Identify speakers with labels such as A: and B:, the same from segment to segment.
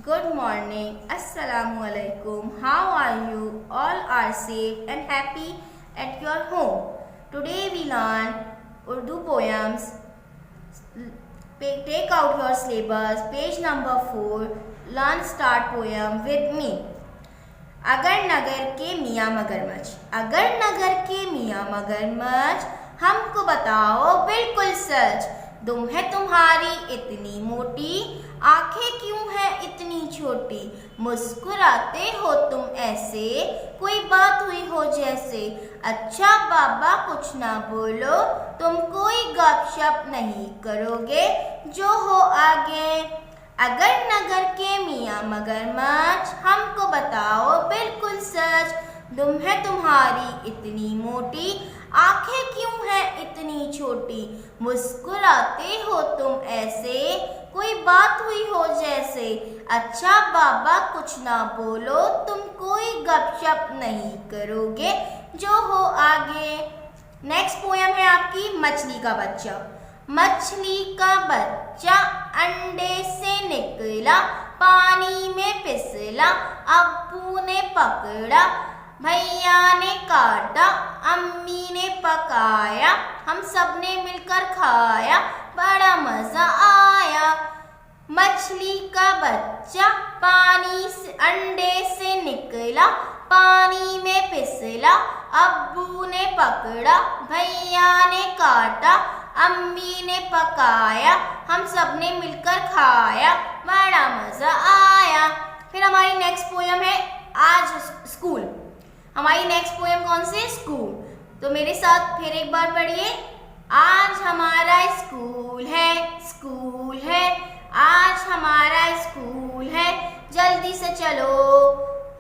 A: Good morning. Assalamu alaikum. How are you? All are safe and happy at your home. Today we learn Urdu poems. Take out your syllabus. Page number 4. Learn start poem with me. अगर नगर के मियाँ मगरमच्छ, अगर नगर के मियाँ मगरमच्छ, हमको बताओ बिल्कुल सच। दुम है तुम्हारी इतनी मोटी, आंखें क्यों है इतनी छोटी। मुस्कुराते हो तुम ऐसे, कोई बात हुई हो जैसे। अच्छा बाबा कुछ ना बोलो, तुम कोई गपशप नहीं करोगे, जो हो आगे। अगर नगर के मियाँ मगरमच्छ, हमको बताओ बिल्कुल सच। दुम है तुम्हारी इतनी मोटी, आंखें क्यों है इतनी छोटी। मुस्कुराते हो तुम ऐसे, कोई बात हुई हो जैसे। अच्छा बाबा कुछ ना बोलो, तुम कोई गपशप नहीं करोगे, जो हो आगे। नेक्स्ट पोयम है आपकी मछली का बच्चा। मछली का बच्चा अंडे से निकला, पानी में फिसला, अब्बू ने पकड़ा, भैया ने काटा, अम्मी ने पकाया, हम सब ने मिलकर खाया, बड़ा मजा आया। मछली का बच्चा पानी से अंडे से निकला, पानी में फिसला, अब्बू ने पकड़ा, भैया ने काटा, अम्मी ने पकाया, हम सब ने मिलकर खाया, बड़ा मजा आया। फिर हमारी नेक्स्ट पोयम है आज स्कूल। हमारी नेक्स्ट पोयम कौन सी? स्कूल। तो मेरे साथ फिर एक बार पढ़िए। आज हमारा स्कूल है, स्कूल है, आज हमारा स्कूल है, जल्दी से चलो।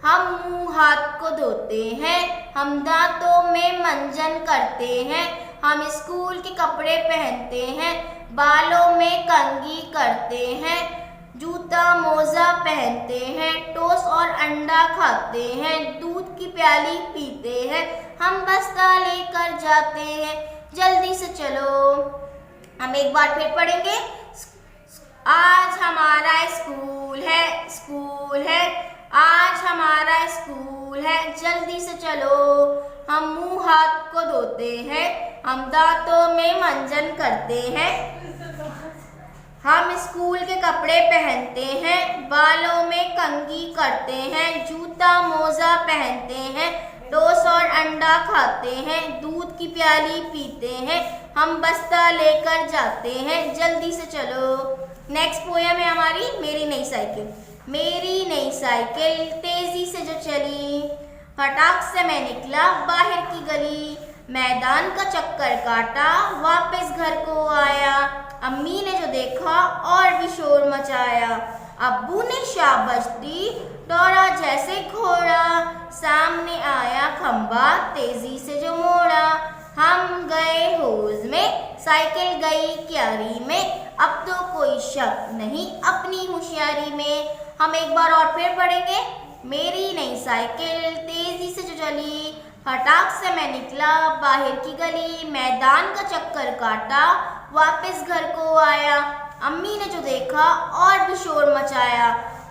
A: हम मुंह हाथ को धोते हैं, हम दांतों में मंजन करते हैं, हम स्कूल के कपड़े पहनते हैं, बालों में कंघी करते हैं, जूता मोजा पहनते हैं, टोस्ट और अंडा खाते हैं, दूध की प्याली पीते हैं, हम बस्ता लेकर जाते हैं, जल्दी से चलो। हम एक बार फिर पढ़ेंगे। आज हमारा स्कूल है, स्कूल है, आज हमारा स्कूल है, जल्दी से चलो। हम मुंह हाथ को धोते हैं, हम दांतों में मंजन करते हैं, हम स्कूल के कपड़े पहनते हैं, बालों में कंघी करते हैं, जूता मोजा पहनते हैं, टोस्ट और अंडा खाते हैं, दूध की प्याली पीते हैं, हम बस्ता लेकर जाते हैं, जल्दी से चलो। नेक्स्ट पोयम है हमारी मेरी नई साइकिल। मेरी नई साइकिल तेजी से जो चली, फटाक से मैं निकला बाहर की गली, मैदान का चक्कर काटा, वापस घर को आया, अम्मी ने जो देखा और भी शोर मचाया, अब्बू ने शाबाश दी, दौड़ा जैसे घोड़ा, सामने आया खंबा तेजी से जो मोड़ा, हम गए हौज में, साइकिल गई क्यारी में, अब तो कोई शक नहीं अपनी होशियारी में। हम एक बार और फिर पढ़ेंगे। मेरी नई साइकिल तेजी से जो चली, फटाक से मैं निकला बाहर की गली, मैदान का चक्कर काटा, वापस घर को आया, अम्मी ने जो देखा और भी शोर मचाया,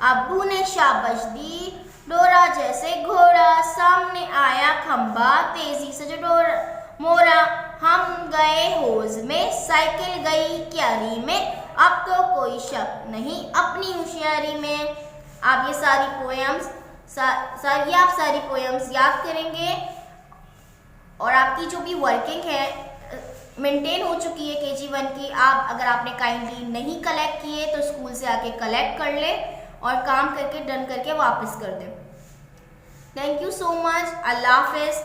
A: अब्बू ने शाबाश दी, दौड़ा जैसे घोड़ा, सामने आया खंबा तेजी से जो मोड़ा, हम गए हौज में, साइकिल गई क्यारी में, अब तो कोई शक नहीं अपनी होशियारी में। आप ये सारी पोएम्स आप सारी पोएम्स याद करेंगे और आपकी जो भी वर्किंग है मेंटेन हो चुकी है KG1 की। आप अगर आपने काइंडली नहीं कलेक्ट किए तो स्कूल से आके कलेक्ट कर ले और काम करके डन करके वापस कर दें। Thank you so much. अल्लाह हाफिज़।